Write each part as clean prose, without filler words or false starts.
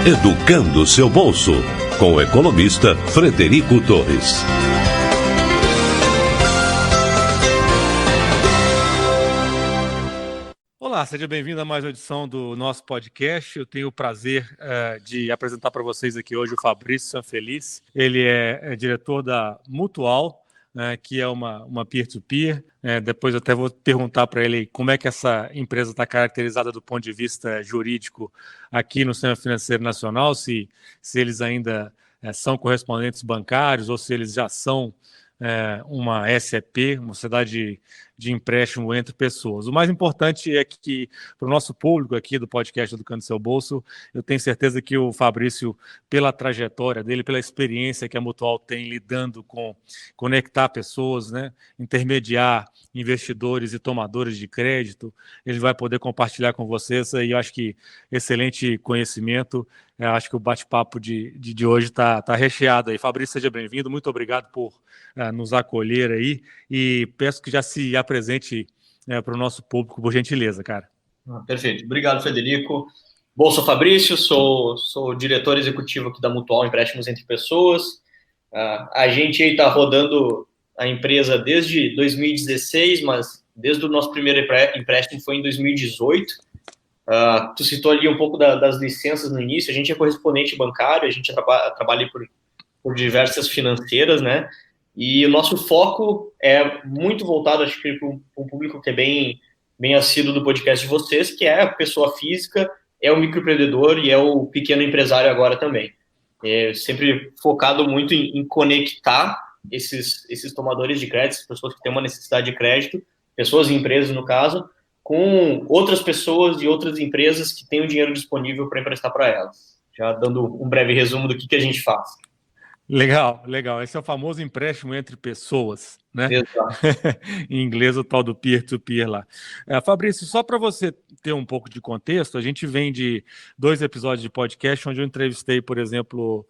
Educando seu bolso, com o economista Frederico Torres. Olá, seja bem-vindo a mais uma edição do nosso podcast. Eu tenho o prazer de apresentar para vocês aqui hoje o Fabrício Sanfelice. Ele é diretor da Mutual, que é uma peer-to-peer. Depois eu até vou perguntar para ele como é que essa empresa está caracterizada do ponto de vista jurídico aqui no Sistema Financeiro Nacional, se eles ainda são correspondentes bancários ou se eles já são uma SEP, uma sociedade de empréstimo entre pessoas. O mais importante é que, para o nosso público aqui do podcast Educando Seu Bolso, eu tenho certeza que o Fabrício, pela trajetória dele, pela experiência que a Mutual tem lidando com conectar pessoas, intermediar investidores e tomadores de crédito, ele vai poder compartilhar com vocês, e eu acho que excelente conhecimento. Eu acho que o bate-papo de hoje está recheado aí. Fabrício, seja bem-vindo, muito obrigado por nos acolher aí, e peço que já se apresente para o nosso público, por gentileza, cara. Perfeito. Obrigado, Frederico. Bom, sou Fabrício, sou diretor executivo aqui da Mutual Empréstimos Entre Pessoas. A gente aí está rodando a empresa desde 2016, mas desde o nosso primeiro empréstimo foi em 2018. Tu citou ali um pouco das licenças no início. A gente é correspondente bancário, a gente trabalha por diversas financeiras, né? E o nosso foco é muito voltado, acho que, para um público que é bem assíduo do podcast de vocês, que é a pessoa física, é o microempreendedor e é o pequeno empresário agora também. Sempre focado muito em conectar esses tomadores de crédito, pessoas que têm uma necessidade de crédito, pessoas e empresas, no caso, com outras pessoas e outras empresas que têm o dinheiro disponível para emprestar para elas. Já dando um breve resumo do que a gente faz. Legal. Esse é o famoso empréstimo entre pessoas, né? Exato. Em inglês, o tal do peer-to-peer lá. Fabrício, só para você ter um pouco de contexto, a gente vem de 2 episódios de podcast onde eu entrevistei, por exemplo,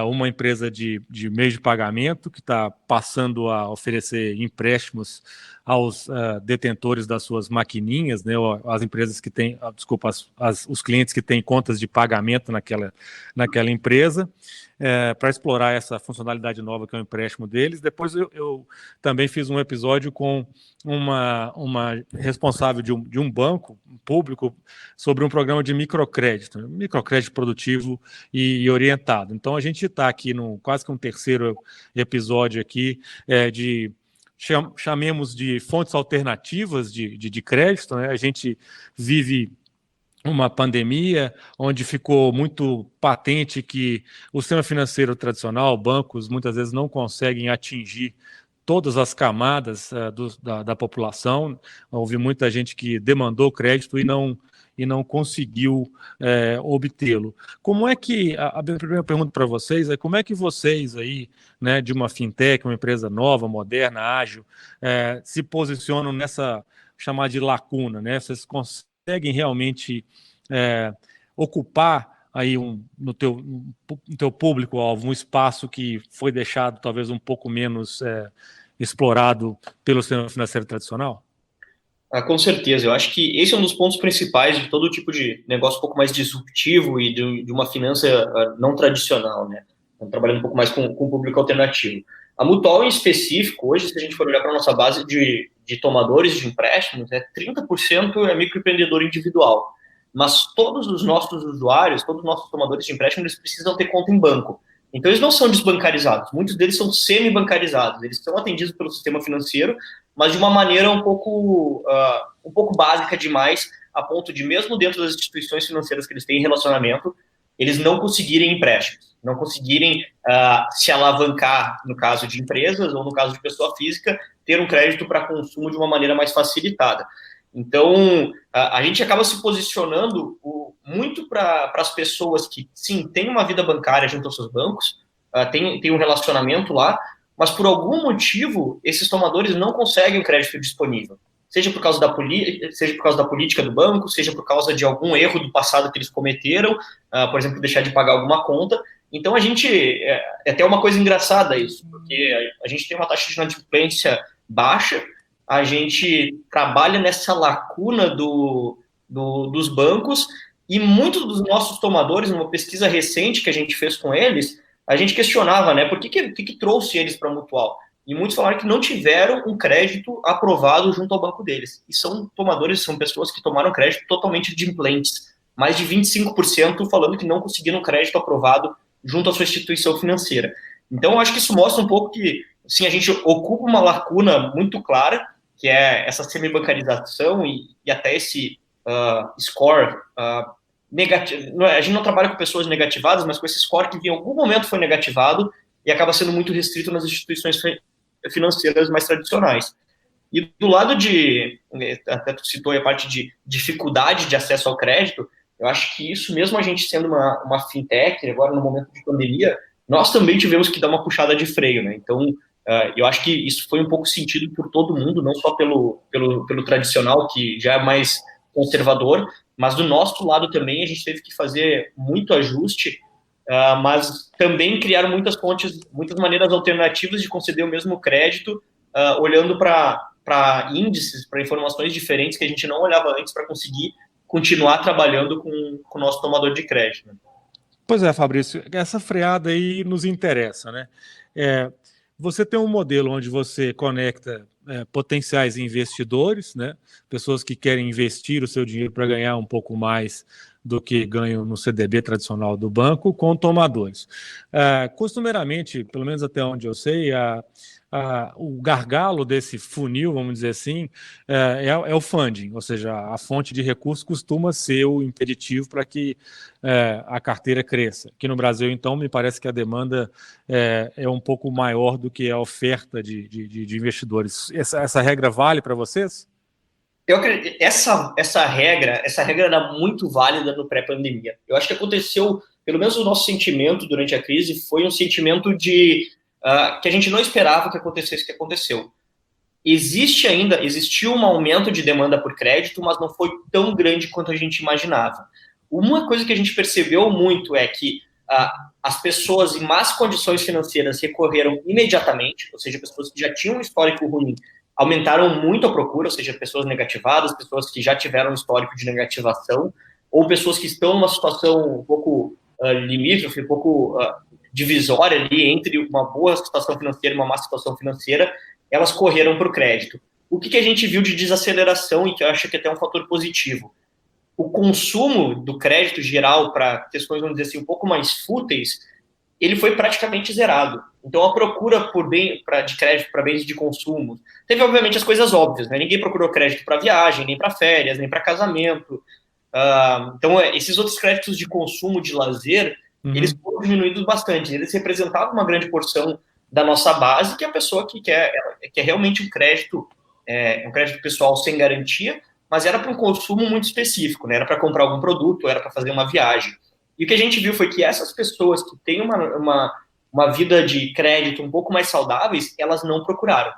uma empresa de meio de pagamento que está passando a oferecer empréstimos aos detentores das suas maquininhas, né? As empresas que têm, os clientes que têm contas de pagamento naquela empresa, para explorar essa funcionalidade nova que é o empréstimo deles. Depois eu também fiz um episódio com uma responsável de um banco público sobre um programa de microcrédito produtivo e orientado. Então a gente está aqui no quase que um terceiro episódio aqui chamemos de fontes alternativas de crédito, né? A gente vive uma pandemia onde ficou muito patente que o sistema financeiro tradicional, bancos, muitas vezes não conseguem atingir todas as camadas da população. Houve muita gente que demandou crédito e não conseguiu obtê-lo. Como é que, a primeira pergunta para vocês é como é que vocês aí, né, de uma fintech, uma empresa nova, moderna, ágil, se posicionam nessa chamada de lacuna, né? Vocês conseguem realmente ocupar aí no teu público-alvo um espaço que foi deixado talvez um pouco menos explorado pelo sistema financeiro tradicional? Com certeza, eu acho que esse é um dos pontos principais de todo tipo de negócio um pouco mais disruptivo e de uma finança não tradicional, né? Estamos trabalhando um pouco mais com o público alternativo. A Mutual, em específico, hoje, se a gente for olhar para a nossa base de tomadores de empréstimos, 30% é microempreendedor individual. Mas todos os nossos usuários, todos os nossos tomadores de empréstimo, eles precisam ter conta em banco. Então, eles não são desbancarizados. Muitos deles são semi-bancarizados. Eles são atendidos pelo sistema financeiro, mas de uma maneira um pouco básica demais, a ponto de, mesmo dentro das instituições financeiras que eles têm relacionamento, eles não conseguirem empréstimos, não conseguirem se alavancar, no caso de empresas ou no caso de pessoa física, ter um crédito para consumo de uma maneira mais facilitada. Então, a gente acaba se posicionando muito para as pessoas que, sim, têm uma vida bancária junto aos seus bancos, tem um relacionamento lá, mas por algum motivo, esses tomadores não conseguem o crédito disponível. Seja por causa da política do banco, seja por causa de algum erro do passado que eles cometeram, por exemplo, deixar de pagar alguma conta. Então, é até uma coisa engraçada isso, porque a gente tem uma taxa de inadimplência baixa, a gente trabalha nessa lacuna dos bancos E muitos dos nossos tomadores, numa pesquisa recente que a gente fez com eles, a gente questionava, né, por que trouxe eles para a Mutual? E muitos falaram que não tiveram um crédito aprovado junto ao banco deles. E são tomadores, são pessoas que tomaram crédito totalmente adimplentes. Mais de 25% falando que não conseguiram crédito aprovado junto à sua instituição financeira. Então, eu acho que isso mostra um pouco que, sim, a gente ocupa uma lacuna muito clara, que é essa semi-bancarização e até esse score negativo. A gente não trabalha com pessoas negativadas, mas com esse score que em algum momento foi negativado e acaba sendo muito restrito nas instituições financeiras mais tradicionais. E do lado de, até tu citou a parte de dificuldade de acesso ao crédito, eu acho que isso, mesmo a gente sendo uma fintech, agora no momento de pandemia, nós também tivemos que dar uma puxada de freio, né? Então, eu acho que isso foi um pouco sentido por todo mundo, não só pelo tradicional, que já é mais conservador, mas do nosso lado também a gente teve que fazer muito ajuste, mas também criar muitas fontes, muitas maneiras alternativas de conceder o mesmo crédito, olhando para índices, para informações diferentes que a gente não olhava antes para conseguir continuar trabalhando com o nosso tomador de crédito. Né? Pois é, Fabrício, essa freada aí nos interessa, né? Você tem um modelo onde você conecta potenciais investidores, né? Pessoas que querem investir o seu dinheiro para ganhar um pouco mais do que ganham no CDB tradicional do banco, com tomadores. Costumeiramente, pelo menos até onde eu sei, o gargalo desse funil, vamos dizer assim, é o funding, ou seja, a fonte de recursos costuma ser o impeditivo para que a carteira cresça. Aqui no Brasil, então, me parece que a demanda é um pouco maior do que a oferta de investidores. Essa regra vale para vocês? Eu acredito, essa regra era muito válida no pré-pandemia. Eu acho que aconteceu, pelo menos o nosso sentimento durante a crise, foi um sentimento de que a gente não esperava que acontecesse o que aconteceu. Existiu um aumento de demanda por crédito, mas não foi tão grande quanto a gente imaginava. Uma coisa que a gente percebeu muito é que as pessoas em más condições financeiras recorreram imediatamente, ou seja, pessoas que já tinham um histórico ruim, aumentaram muito a procura, ou seja, pessoas negativadas, pessoas que já tiveram um histórico de negativação, ou pessoas que estão numa situação um pouco limítrofe, um pouco divisória ali entre uma boa situação financeira e uma má situação financeira, elas correram para o crédito. O que a gente viu de desaceleração, e que eu acho que até é um fator positivo? O consumo do crédito geral para questões, vamos dizer assim, um pouco mais fúteis, ele foi praticamente zerado. Então, a procura de crédito para bens de consumo, teve, obviamente, as coisas óbvias, né? Ninguém procurou crédito para viagem, nem para férias, nem para casamento. Então, esses outros créditos de consumo, de lazer, eles foram diminuídos bastante. Eles representavam uma grande porção da nossa base, que é a pessoa que quer realmente um crédito pessoal sem garantia, mas era para um consumo muito específico, né? Era para comprar algum produto, era para fazer uma viagem. E o que a gente viu foi que essas pessoas que têm uma vida de crédito um pouco mais saudáveis, elas não procuraram.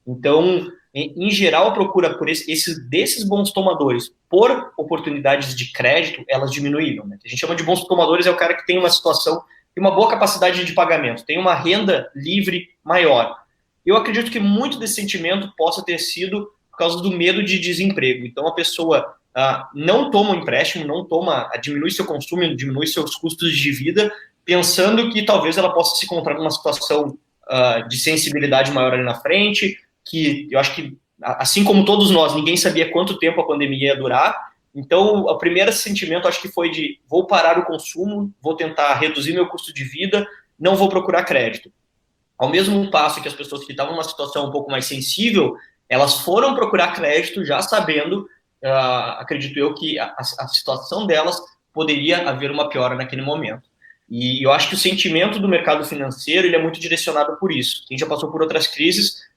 Então, em geral, a procura por desses bons tomadores por oportunidades de crédito, elas diminuíram. Né? A gente chama de bons tomadores, é o cara que tem uma situação, tem uma boa capacidade de pagamento, tem uma renda livre maior. Eu acredito que muito desse sentimento possa ter sido por causa do medo de desemprego. Então, a pessoa não toma um empréstimo, diminui seu consumo, diminui seus custos de vida, pensando que talvez ela possa se encontrar numa situação de sensibilidade maior ali na frente, que eu acho que, assim como todos nós, ninguém sabia quanto tempo a pandemia ia durar. Então, o primeiro sentimento, acho que foi de vou parar o consumo, vou tentar reduzir meu custo de vida, não vou procurar crédito. Ao mesmo passo que as pessoas que estavam numa situação um pouco mais sensível, elas foram procurar crédito já sabendo, acredito eu, que a situação delas poderia haver uma piora naquele momento. E eu acho que o sentimento do mercado financeiro ele é muito direcionado por isso. Quem já passou por outras crises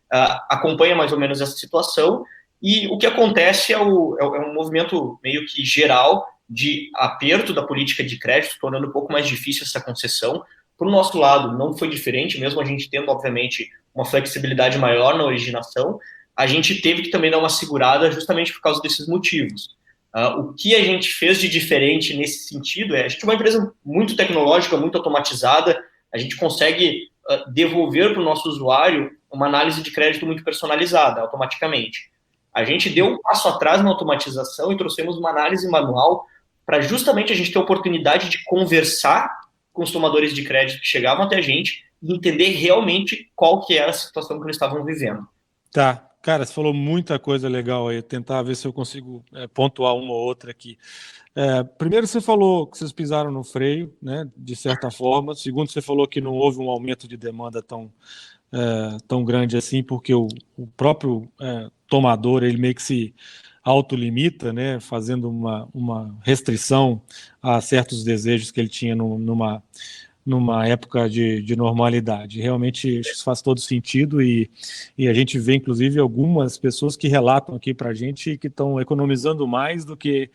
acompanha mais ou menos essa situação, e o que acontece é um movimento meio que geral de aperto da política de crédito, tornando um pouco mais difícil essa concessão. Por nosso lado, não foi diferente, mesmo a gente tendo, obviamente, uma flexibilidade maior na originação, a gente teve que também dar uma segurada justamente por causa desses motivos. O que a gente fez de diferente nesse sentido a gente é uma empresa muito tecnológica, muito automatizada, a gente consegue devolver para o nosso usuário uma análise de crédito muito personalizada, automaticamente. A gente deu um passo atrás na automatização e trouxemos uma análise manual para justamente a gente ter a oportunidade de conversar com os tomadores de crédito que chegavam até a gente e entender realmente qual que era a situação que eles estavam vivendo. Tá. Cara, você falou muita coisa legal aí, tentar ver se eu consigo pontuar uma ou outra aqui. Primeiro, você falou que vocês pisaram no freio, né, de certa forma. Segundo, você falou que não houve um aumento de demanda tão grande assim, porque o próprio tomador, ele meio que se autolimita, né, fazendo uma restrição a certos desejos que ele tinha numa época de normalidade. Realmente isso faz todo sentido e a gente vê, inclusive, algumas pessoas que relatam aqui para a gente que estão economizando mais do que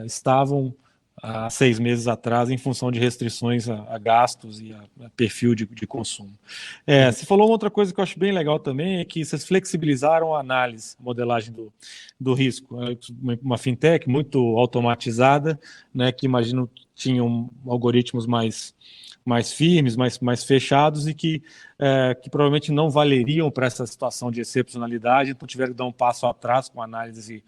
estavam há 6 meses atrás em função de restrições a gastos e a perfil de consumo. Você falou uma outra coisa que eu acho bem legal também, é que vocês flexibilizaram a análise, a modelagem do risco. Uma fintech muito automatizada, né, que imagino tinham algoritmos mais firmes, mais fechados e que provavelmente não valeriam para essa situação de excepcionalidade, então tiveram que dar um passo atrás com a análise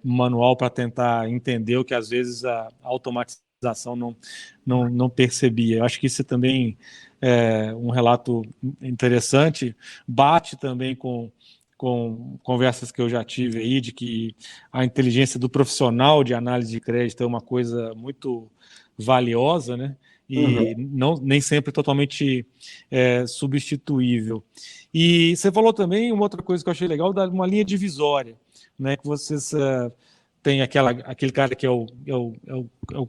manual para tentar entender o que às vezes a automatização não percebia. Eu acho que isso também é um relato interessante, bate também com conversas que eu já tive aí, de que a inteligência do profissional de análise de crédito é uma coisa muito valiosa, né? E nem sempre totalmente substituível. E você falou também uma outra coisa que eu achei legal, uma linha divisória, né? Que vocês têm aquele cara que é o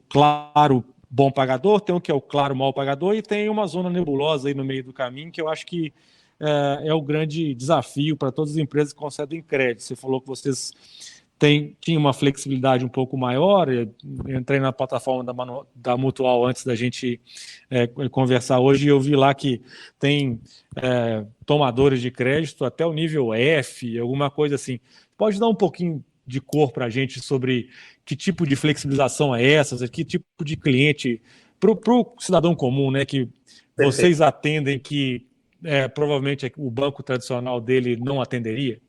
claro bom pagador, tem o que é o claro mal pagador e tem uma zona nebulosa aí no meio do caminho que eu acho que é o grande desafio para todas as empresas que concedem crédito. Você falou que vocês tinham uma flexibilidade um pouco maior. Eu entrei na plataforma da Mutual antes da gente conversar hoje e eu vi lá que tem tomadores de crédito até o nível F, alguma coisa assim. Pode dar um pouquinho de cor para a gente sobre que tipo de flexibilização é essa, que tipo de cliente, para o cidadão comum, né, que vocês atendem que provavelmente o banco tradicional dele não atenderia?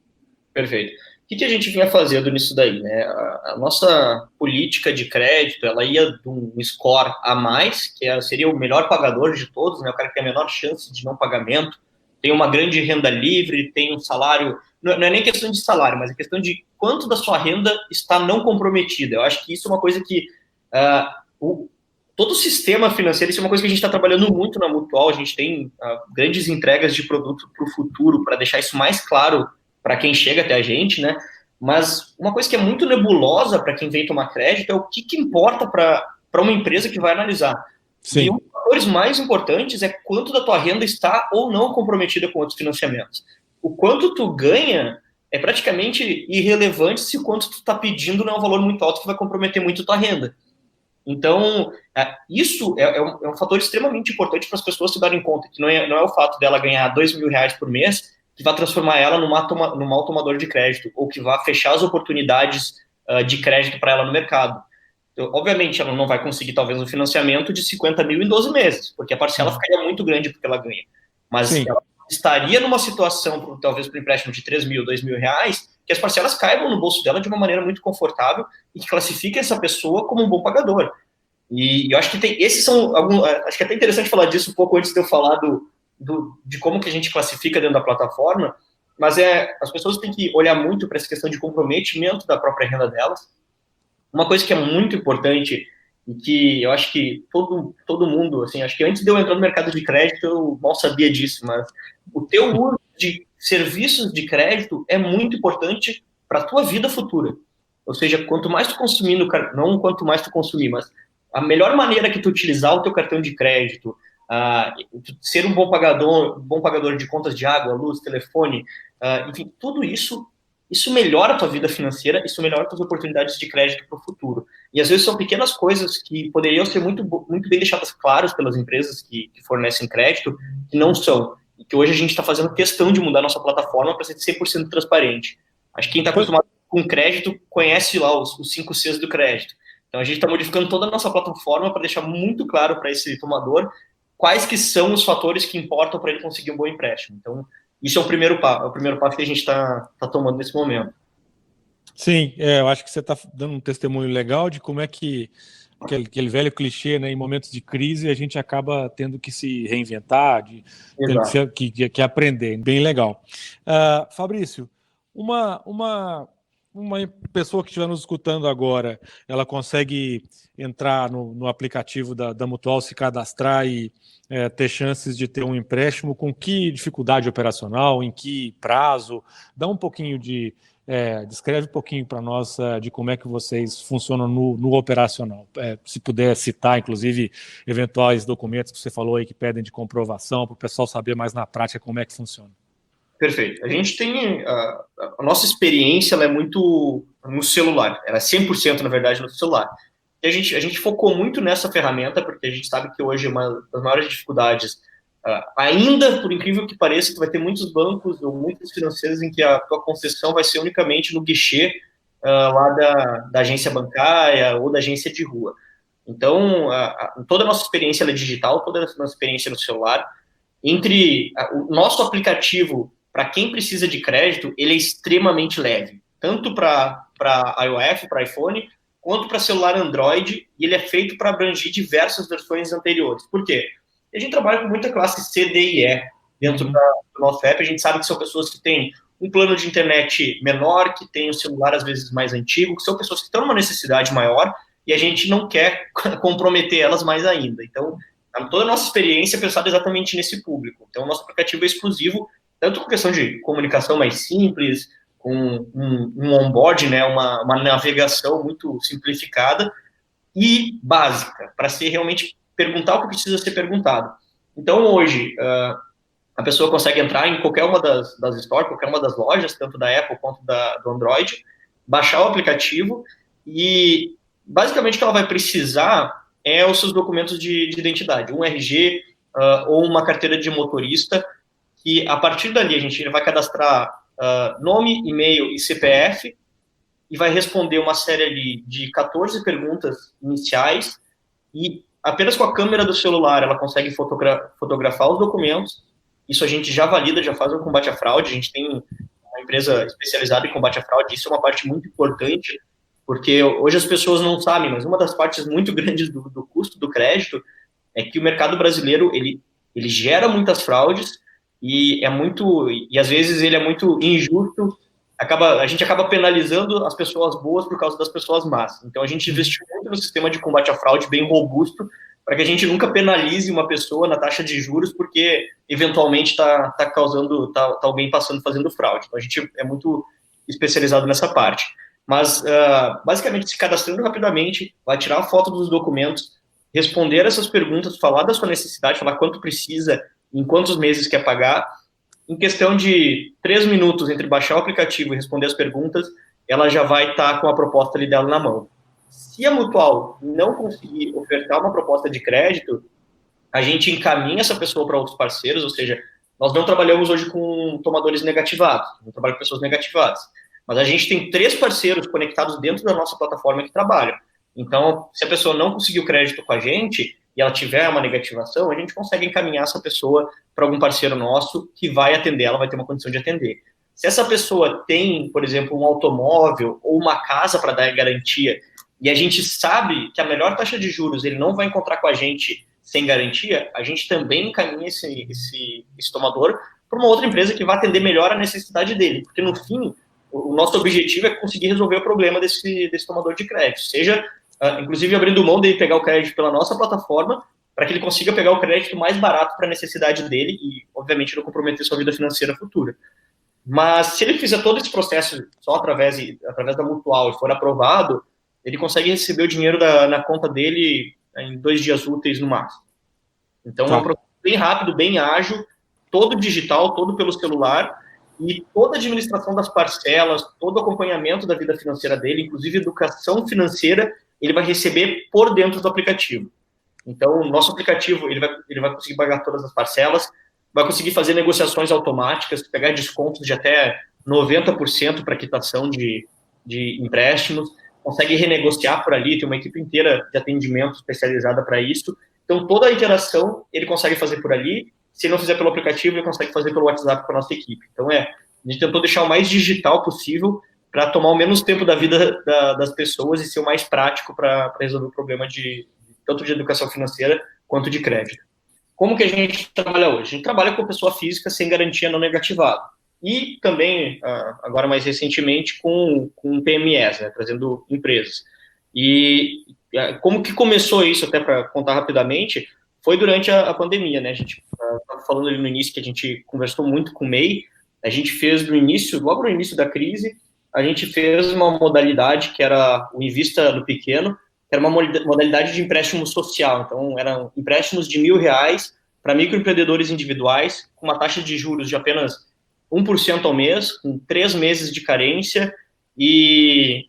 Perfeito. O que a gente vinha fazendo nisso daí, né? A nossa política de crédito, ela ia de um score a mais, que seria o melhor pagador de todos, né? O cara que tem a menor chance de não pagamento, tem uma grande renda livre, tem um salário, não é nem questão de salário, mas é questão de quanto da sua renda está não comprometida. Eu acho que isso é uma coisa que todo o sistema financeiro, isso é uma coisa que a gente está trabalhando muito na Mutual, a gente tem grandes entregas de produto para o futuro, para deixar isso mais claro para quem chega até a gente, né? Mas uma coisa que é muito nebulosa para quem vem tomar crédito é o que importa para uma empresa que vai analisar. Sim. E um dos fatores mais importantes é quanto da tua renda está ou não comprometida com outros financiamentos. O quanto tu ganha é praticamente irrelevante se o quanto tu está pedindo não é um valor muito alto que vai comprometer muito a tua renda. Então, isso é um fator extremamente importante para as pessoas se darem conta, que não é o fato dela ganhar R$2.000 por mês que vai transformar ela num mau tomador de crédito, ou que vai fechar as oportunidades de crédito para ela no mercado. Então, obviamente, ela não vai conseguir, talvez, um financiamento de 50 mil em 12 meses, porque a parcela ficaria muito grande porque ela ganha. Mas sim, ela estaria numa situação, talvez, para um empréstimo de 3 mil, 2 mil reais, que as parcelas caibam no bolso dela de uma maneira muito confortável e que classifique essa pessoa como um bom pagador. E eu acho que esses são alguns. Acho que é até interessante falar disso um pouco antes de eu falar de como que a gente classifica dentro da plataforma, mas as pessoas têm que olhar muito para essa questão de comprometimento da própria renda delas. Uma coisa que é muito importante e que eu acho que todo mundo, assim, acho que antes de eu entrar no mercado de crédito eu mal sabia disso, mas o teu uso de serviços de crédito é muito importante para a tua vida futura. Ou seja, quanto mais tu consumir não quanto mais tu consumir, mas a melhor maneira que tu utilizar o teu cartão de crédito, ser um bom pagador de contas de água, luz, telefone, enfim, tudo isso melhora a tua vida financeira, isso melhora as tuas oportunidades de crédito para o futuro. E às vezes são pequenas coisas que poderiam ser muito bem deixadas claras pelas empresas que fornecem crédito, que não são. E que hoje a gente está fazendo questão de mudar nossa plataforma para ser 100% transparente. Acho que quem está acostumado com crédito conhece lá os 5 Cs do crédito. Então a gente está modificando toda a nossa plataforma para deixar muito claro para esse tomador quais que são os fatores que importam para ele conseguir um bom empréstimo. Então, isso é o primeiro passo que a gente está tomando nesse momento. Sim, eu acho que você está dando um testemunho legal de como é que aquele velho clichê, né, em momentos de crise a gente acaba tendo que se reinventar, tendo Exato. que aprender. Bem legal. Fabrício, uma, uma, uma pessoa que estiver nos escutando agora, ela consegue entrar no aplicativo da Mutual, se cadastrar e ter chances de ter um empréstimo com que dificuldade operacional, em que prazo? Dá um pouquinho descreve um pouquinho para nós de como é que vocês funcionam no operacional. Se puder citar, inclusive, eventuais documentos que você falou aí que pedem de comprovação, para o pessoal saber mais na prática como é que funciona. Perfeito. A gente tem a nossa experiência, ela é muito no celular, ela é 100% na verdade no celular. E a gente focou muito nessa ferramenta porque a gente sabe que hoje uma das maiores dificuldades, ainda por incrível que pareça, tu vai ter muitos bancos ou muitas financeiras em que a tua concessão vai ser unicamente no guichê lá da agência bancária ou da agência de rua. Então, toda a nossa experiência ela é digital, toda a nossa experiência no celular. O nosso aplicativo, para quem precisa de crédito, ele é extremamente leve, tanto para iOS, para iPhone, quanto para celular Android, e ele é feito para abranger diversas versões anteriores. Por quê? A gente trabalha com muita classe C, D e E dentro do nosso app. A gente sabe que são pessoas que têm um plano de internet menor, que têm o celular às vezes mais antigo, que são pessoas que estão numa necessidade maior, e a gente não quer comprometer elas mais ainda. Então, toda a nossa experiência é pensada exatamente nesse público. Então, o nosso aplicativo é exclusivo, tanto com questão de comunicação mais simples, com um onboard, né, uma navegação muito simplificada e básica, para ser realmente perguntar o que precisa ser perguntado. Então, hoje, a pessoa consegue entrar em qualquer uma das stores, qualquer uma das lojas, tanto da Apple quanto do Android, baixar o aplicativo e, basicamente, o que ela vai precisar os seus documentos de identidade, um RG ou uma carteira de motorista, que a partir dali a gente vai cadastrar nome, e-mail e CPF e vai responder uma série ali de 14 perguntas iniciais e apenas com a câmera do celular ela consegue fotografar os documentos. Isso a gente já valida, já faz um combate à fraude, a gente tem uma empresa especializada em combate à fraude, isso é uma parte muito importante, porque hoje as pessoas não sabem, mas uma das partes muito grandes do custo do crédito é que o mercado brasileiro, ele gera muitas fraudes e às vezes ele é muito injusto, a gente acaba penalizando as pessoas boas por causa das pessoas más. Então a gente investiu muito no sistema de combate à fraude bem robusto, para que a gente nunca penalize uma pessoa na taxa de juros porque eventualmente tá alguém fazendo fraude. Então a gente é muito especializado nessa parte. Mas, basicamente, se cadastrando rapidamente, vai tirar a foto dos documentos, responder essas perguntas, falar da sua necessidade, falar quanto precisa, em quantos meses quer pagar. Em questão de 3 minutos entre baixar o aplicativo e responder as perguntas, ela já vai estar com a proposta ali dela na mão. Se a Mutual não conseguir ofertar uma proposta de crédito, a gente encaminha essa pessoa para outros parceiros, ou seja, nós não trabalhamos hoje com tomadores negativados, não trabalhamos com pessoas negativadas. Mas a gente tem 3 parceiros conectados dentro da nossa plataforma que trabalham. Então, se a pessoa não conseguiu crédito com a gente e ela tiver uma negativação, a gente consegue encaminhar essa pessoa para algum parceiro nosso que vai atender, ela vai ter uma condição de atender. Se essa pessoa tem, por exemplo, um automóvel ou uma casa para dar garantia e a gente sabe que a melhor taxa de juros ele não vai encontrar com a gente sem garantia, a gente também encaminha esse tomador para uma outra empresa que vai atender melhor a necessidade dele. Porque, no fim, o nosso objetivo é conseguir resolver o problema desse tomador de crédito, seja, inclusive, abrindo mão dele pegar o crédito pela nossa plataforma, para que ele consiga pegar o crédito mais barato para a necessidade dele e, obviamente, não comprometer sua vida financeira futura. Mas, se ele fizer todo esse processo só através da Mutual e for aprovado, ele consegue receber o dinheiro na conta dele em 2 dias úteis no máximo. Então, é um processo bem rápido, bem ágil, todo digital, todo pelo celular, e toda a administração das parcelas, todo o acompanhamento da vida financeira dele, inclusive educação financeira, ele vai receber por dentro do aplicativo. Então, o nosso aplicativo, ele vai conseguir pagar todas as parcelas, vai conseguir fazer negociações automáticas, pegar descontos de até 90% para quitação de empréstimos, consegue renegociar por ali, tem uma equipe inteira de atendimento especializada para isso. Então, toda a interação ele consegue fazer por ali. Se não fizer pelo aplicativo, ele consegue fazer pelo WhatsApp com a nossa equipe. Então, a gente tentou deixar o mais digital possível para tomar o menos tempo da vida das pessoas e ser o mais prático para resolver o problema tanto de educação financeira quanto de crédito. Como que a gente trabalha hoje? A gente trabalha com pessoa física sem garantia não negativada. E também, agora mais recentemente, com PMEs, né, trazendo empresas. E como que começou isso, até para contar rapidamente, foi durante a pandemia, né? A gente estava falando ali no início que a gente conversou muito com o MEI, a gente fez logo no início da crise, a gente fez uma modalidade que era o Invista no Pequeno, que era uma modalidade de empréstimo social. Então, eram empréstimos de R$ 1.000 para microempreendedores individuais, com uma taxa de juros de apenas 1% ao mês, com 3 meses de carência e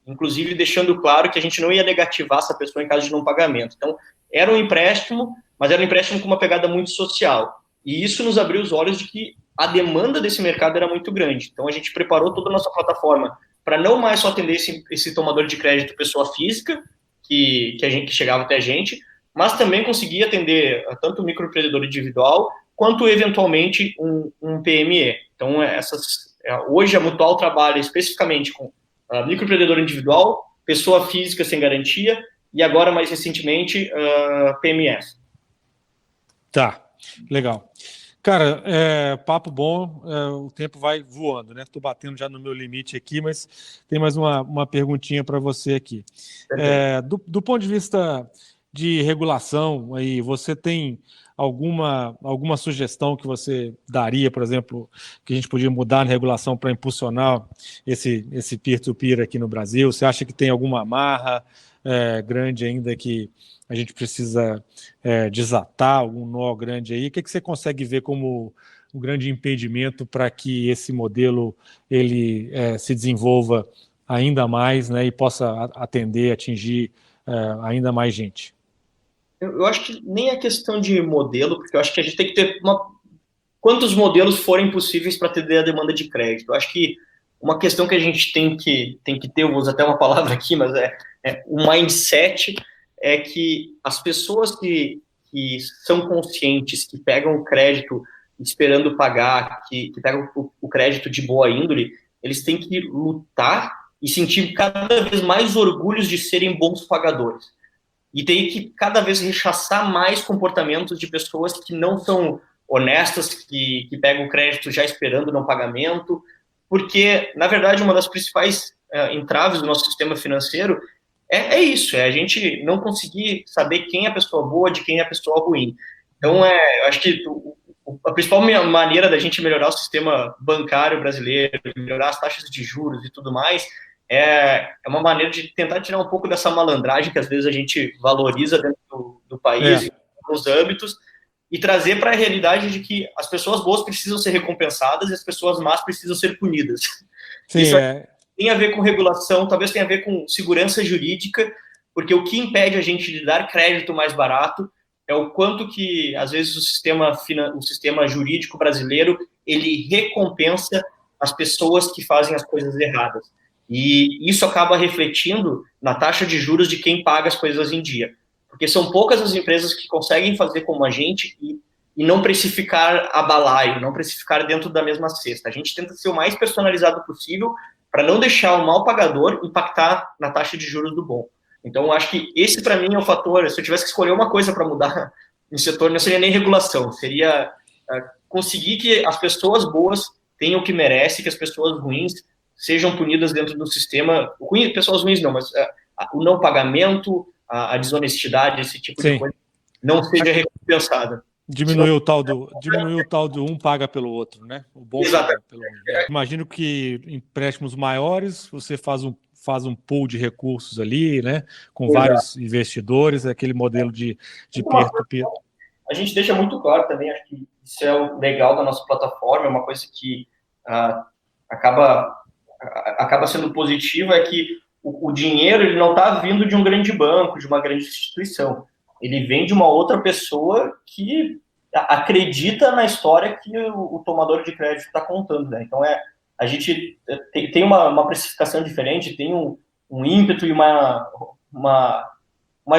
inclusive deixando claro que a gente não ia negativar essa pessoa em caso de não pagamento. Então, era um empréstimo, mas era um empréstimo com uma pegada muito social. E isso nos abriu os olhos de que a demanda desse mercado era muito grande. Então, a gente preparou toda a nossa plataforma para não mais só atender esse tomador de crédito pessoa física, que chegava até a gente, mas também conseguir atender tanto o microempreendedor individual, quanto, eventualmente, um PME. Então, hoje a Mutual trabalha especificamente com microempreendedor individual, pessoa física sem garantia, e agora, mais recentemente, PMS. Tá, legal. Cara, papo bom, o tempo vai voando, né? Estou batendo já no meu limite aqui, mas tem mais uma perguntinha para você aqui. Do ponto de vista de regulação, aí, você tem alguma sugestão que você daria, por exemplo, que a gente podia mudar na regulação para impulsionar esse peer-to-peer aqui no Brasil? Você acha que tem alguma amarra grande ainda que a gente precisa desatar, algum nó grande aí? O que você consegue ver como um grande impedimento para que esse modelo ele se desenvolva ainda mais, né, e possa atingir ainda mais gente? Eu acho que nem é questão de modelo, porque eu acho que a gente tem que ter quantos modelos forem possíveis para atender a demanda de crédito. Eu acho que uma questão que a gente tem que ter, eu vou usar até uma palavra aqui, mas o mindset, é que as pessoas que são conscientes, que pegam o crédito esperando pagar, que pegam o crédito de boa índole, eles têm que lutar e sentir cada vez mais orgulhos de serem bons pagadores. E tem que cada vez rechaçar mais comportamentos de pessoas que não são honestas, que pegam o crédito já esperando não pagamento, porque, na verdade, uma das principais entraves do nosso sistema financeiro é isso, a gente não conseguir saber quem é a pessoa boa de quem é a pessoa ruim. Então, eu acho que a principal maneira da gente melhorar o sistema bancário brasileiro, melhorar as taxas de juros e tudo mais, é uma maneira de tentar tirar um pouco dessa malandragem que às vezes a gente valoriza dentro do país, em alguns âmbitos, e trazer para a realidade de que as pessoas boas precisam ser recompensadas e as pessoas más precisam ser punidas. Sim, isso tem a ver com regulação, talvez tenha a ver com segurança jurídica, porque o que impede a gente de dar crédito mais barato é o quanto que, às vezes, o sistema jurídico brasileiro, ele recompensa as pessoas que fazem as coisas erradas. E isso acaba refletindo na taxa de juros de quem paga as coisas em dia. Porque são poucas as empresas que conseguem fazer como a gente e não precificar a balaio, não precificar dentro da mesma cesta. A gente tenta ser o mais personalizado possível para não deixar o mal pagador impactar na taxa de juros do bom. Então, eu acho que esse, para mim, é o fator. Se eu tivesse que escolher uma coisa para mudar no setor, não seria nem regulação, seria conseguir que as pessoas boas tenham o que merecem, que as pessoas ruins sejam punidas dentro do sistema. Pessoas ruins não, mas o não pagamento, a desonestidade, esse tipo de coisa, não seja recompensada. Diminuir o tal do um paga pelo outro, né? O bom paga pelo outro. Imagino que empréstimos maiores, você faz um pool de recursos ali, né? Com vários investidores, aquele modelo de peer-to-peer. A gente deixa muito claro também, acho que isso é o legal da nossa plataforma, é uma coisa que acaba sendo positiva, é que o dinheiro ele não está vindo de um grande banco, de uma grande instituição. Ele vem de uma outra pessoa que acredita na história que o tomador de crédito está contando, né? Então, a gente tem uma precificação diferente, tem um ímpeto e uma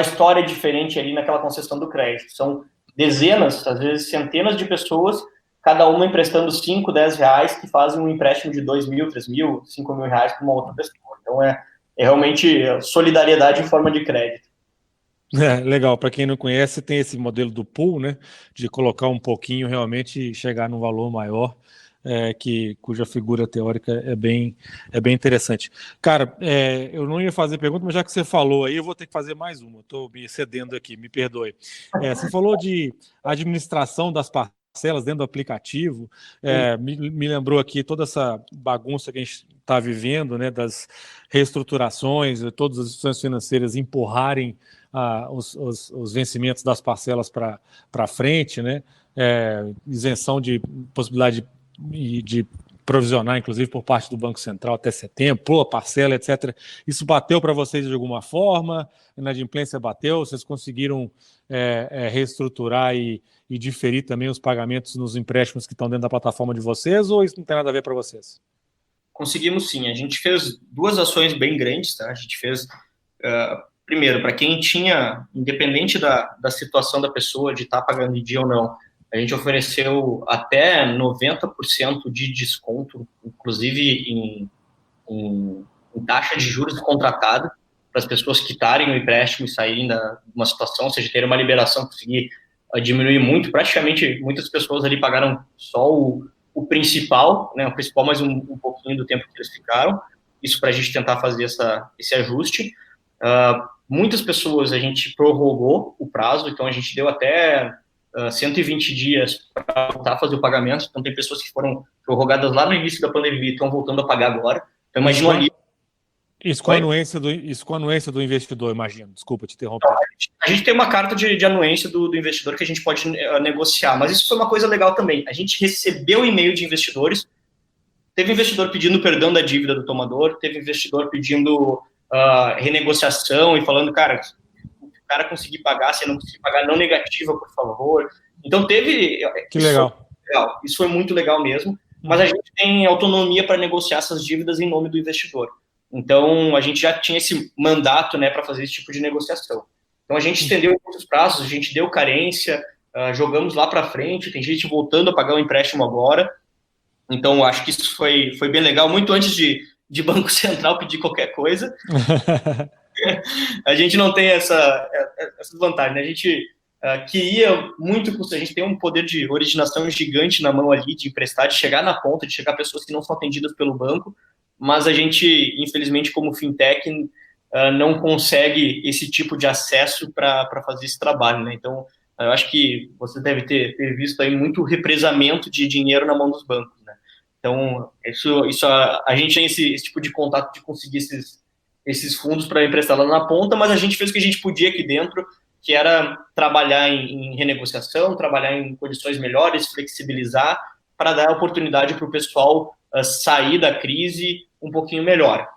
história diferente ali naquela concessão do crédito. São dezenas, às vezes centenas de pessoas cada uma emprestando 5, 10 reais, que fazem um empréstimo de 2 mil, 3 mil, 5 mil reais para uma outra pessoa. Então, é realmente solidariedade em forma de crédito. Legal, para quem não conhece, tem esse modelo do pool, né? De colocar um pouquinho realmente e chegar num valor maior, cuja figura teórica é bem interessante. Cara, eu não ia fazer pergunta, mas já que você falou aí, eu vou ter que fazer mais uma. Estou me excedendo aqui, me perdoe. Você falou de administração das parcelas dentro do aplicativo, me lembrou aqui toda essa bagunça que a gente está vivendo, né? Das reestruturações, todas as instituições financeiras empurrarem os vencimentos das parcelas para frente, né? Isenção de possibilidade de provisionar, inclusive por parte do Banco Central até setembro, pula parcela, etc. Isso bateu para vocês de alguma forma? A inadimplência bateu? Vocês conseguiram reestruturar e diferir também os pagamentos nos empréstimos que estão dentro da plataforma de vocês, ou isso não tem nada a ver para vocês? Conseguimos sim. A gente fez 2 ações bem grandes, tá? A gente fez... primeiro, para quem tinha, independente da situação da pessoa, de estar pagando em dia ou não, a gente ofereceu até 90% de desconto, inclusive em taxa de juros contratada, para as pessoas quitarem o empréstimo e saírem de uma situação, ou seja, terem uma liberação, conseguir diminuir muito. Praticamente, muitas pessoas ali pagaram só o principal, né, o principal mais um pouquinho do tempo que eles ficaram, isso para a gente tentar fazer esse ajuste. Muitas pessoas a gente prorrogou o prazo, então a gente deu até 120 dias para voltar a fazer o pagamento. Então tem pessoas que foram prorrogadas lá no início da pandemia e estão voltando a pagar agora. Então imagina ali... Isso com a anuência do investidor, imagino. Desculpa te interromper. A gente tem uma carta de anuência do investidor que a gente pode negociar, mas isso foi uma coisa legal também. A gente recebeu e-mail de investidores, teve investidor pedindo perdão da dívida do tomador, teve investidor pedindo renegociação e falando, cara, o cara conseguir pagar, se não conseguir pagar, não negativa, por favor. Então teve... Que legal. Isso foi muito legal mesmo, mas a gente tem autonomia para negociar essas dívidas em nome do investidor. Então, a gente já tinha esse mandato, né, para fazer esse tipo de negociação. Então, a gente estendeu muitos prazos, a gente deu carência, jogamos lá para frente, tem gente voltando a pagar o empréstimo agora. Então, acho que isso foi bem legal, muito antes de Banco Central pedir qualquer coisa. A gente não tem essa vantagem, né? A gente queria muito, a gente tem um poder de originação gigante na mão ali, de emprestar, de chegar na ponta, de chegar a pessoas que não são atendidas pelo banco, mas a gente, infelizmente, como fintech, não consegue esse tipo de acesso para fazer esse trabalho, né? Então, eu acho que você deve ter visto aí muito represamento de dinheiro na mão dos bancos, né? Então, a gente tem esse tipo de contato de conseguir esses fundos para emprestar lá na ponta, mas a gente fez o que a gente podia aqui dentro, que era trabalhar em renegociação, trabalhar em condições melhores, flexibilizar, para dar oportunidade para o pessoal sair da crise um pouquinho melhor.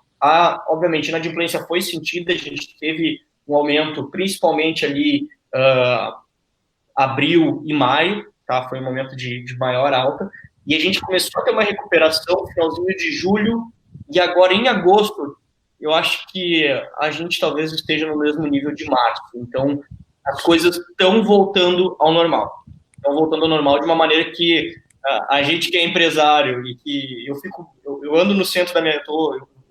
Obviamente, a inadimplência foi sentida, a gente teve um aumento, principalmente ali abril e maio, tá? Foi um momento de maior alta, e a gente começou a ter uma recuperação no finalzinho de julho, e agora em agosto, eu acho que a gente talvez esteja no mesmo nível de março. Então, as coisas estão voltando ao normal. Estão voltando ao normal de uma maneira que a gente que é empresário e que eu ando no centro da minha...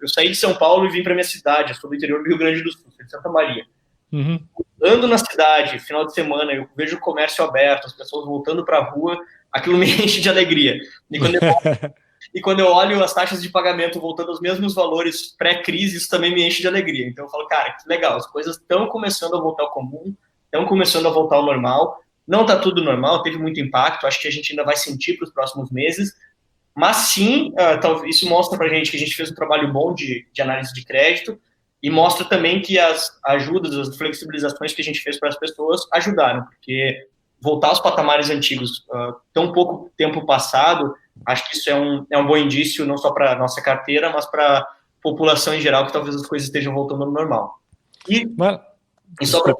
Eu saí de São Paulo e vim para minha cidade, eu sou do interior do Rio Grande do Sul, sou de Santa Maria. Uhum. Ando na cidade, final de semana, eu vejo o comércio aberto, as pessoas voltando para a rua, aquilo me enche de alegria. E quando eu olho as taxas de pagamento voltando aos mesmos valores pré-crise, isso também me enche de alegria. Então eu falo, cara, que legal, as coisas estão começando a voltar ao comum, estão começando a voltar ao normal. Não está tudo normal, teve muito impacto, acho que a gente ainda vai sentir para os próximos meses, mas sim, isso mostra para a gente que a gente fez um trabalho bom de análise de crédito e mostra também que as ajudas, as flexibilizações que a gente fez para as pessoas ajudaram, porque voltar aos patamares antigos tão pouco tempo passado, acho que isso é um bom indício, não só para a nossa carteira, mas para a população em geral, que talvez as coisas estejam voltando ao normal. E só para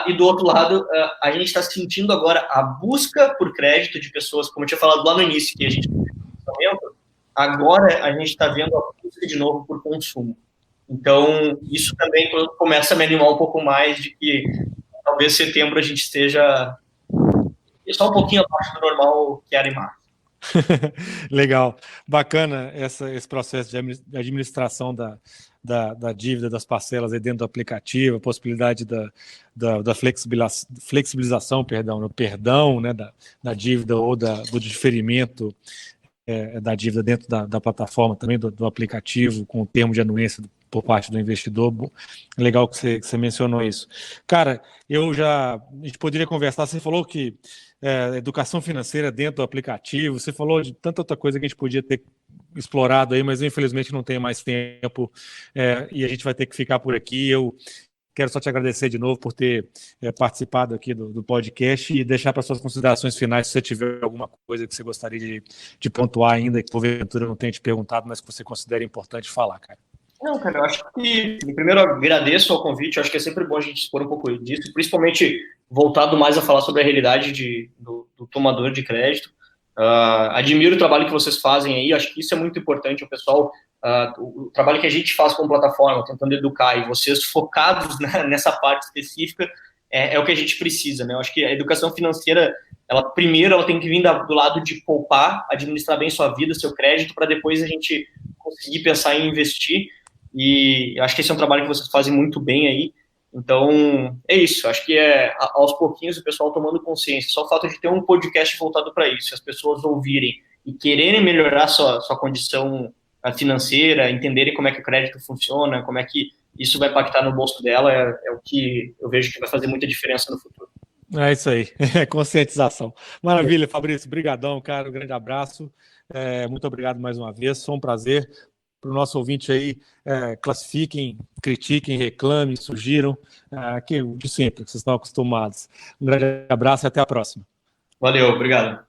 e do outro lado, a gente está sentindo agora a busca por crédito de pessoas, como eu tinha falado lá no início, que a gente agora a gente está vendo a busca de novo por consumo. Então, isso também começa a me animar um pouco mais de que talvez setembro a gente esteja só um pouquinho abaixo do normal que era em março. Legal, bacana esse processo de administração da dívida, das parcelas aí dentro do aplicativo, a possibilidade da flexibilização, no perdão, né, da dívida ou do diferimento da dívida dentro da plataforma também, do aplicativo, com o termo de anuência por parte do investidor. Legal que você mencionou isso. Cara, a gente poderia conversar, você falou que educação financeira dentro do aplicativo, você falou de tanta outra coisa que a gente podia ter explorado aí, mas infelizmente não tem mais tempo, e a gente vai ter que ficar por aqui. Eu quero só te agradecer de novo por ter participado aqui do podcast e deixar para suas considerações finais, se você tiver alguma coisa que você gostaria de pontuar ainda, que porventura eu não tenha te perguntado, mas que você considera importante falar, cara. Não, cara, eu acho que, primeiro, eu agradeço ao convite, eu acho que é sempre bom a gente expor um pouco disso, principalmente voltado mais a falar sobre a realidade do tomador de crédito. Admiro o trabalho que vocês fazem aí, acho que isso é muito importante, o pessoal, o trabalho que a gente faz como plataforma, tentando educar, e vocês focados nessa parte específica, é o que a gente precisa, né? Eu acho que a educação financeira, primeiro ela tem que vir do lado de poupar, administrar bem sua vida, seu crédito, para depois a gente conseguir pensar em investir. E eu acho que esse é um trabalho que vocês fazem muito bem aí. Então, é isso. Acho que aos pouquinhos o pessoal tomando consciência. Só o fato de ter um podcast voltado para isso, as pessoas ouvirem e quererem melhorar sua condição financeira, entenderem como é que o crédito funciona, como é que isso vai impactar no bolso dela, é o que eu vejo que vai fazer muita diferença no futuro. É isso aí, conscientização. Maravilha, Fabrício, brigadão, cara, um grande abraço. Muito obrigado mais uma vez, foi um prazer. Para o nosso ouvinte aí, classifiquem, critiquem, reclamem, sugiram, que de sempre, que vocês estão acostumados. Um grande abraço e até a próxima. Valeu, obrigado.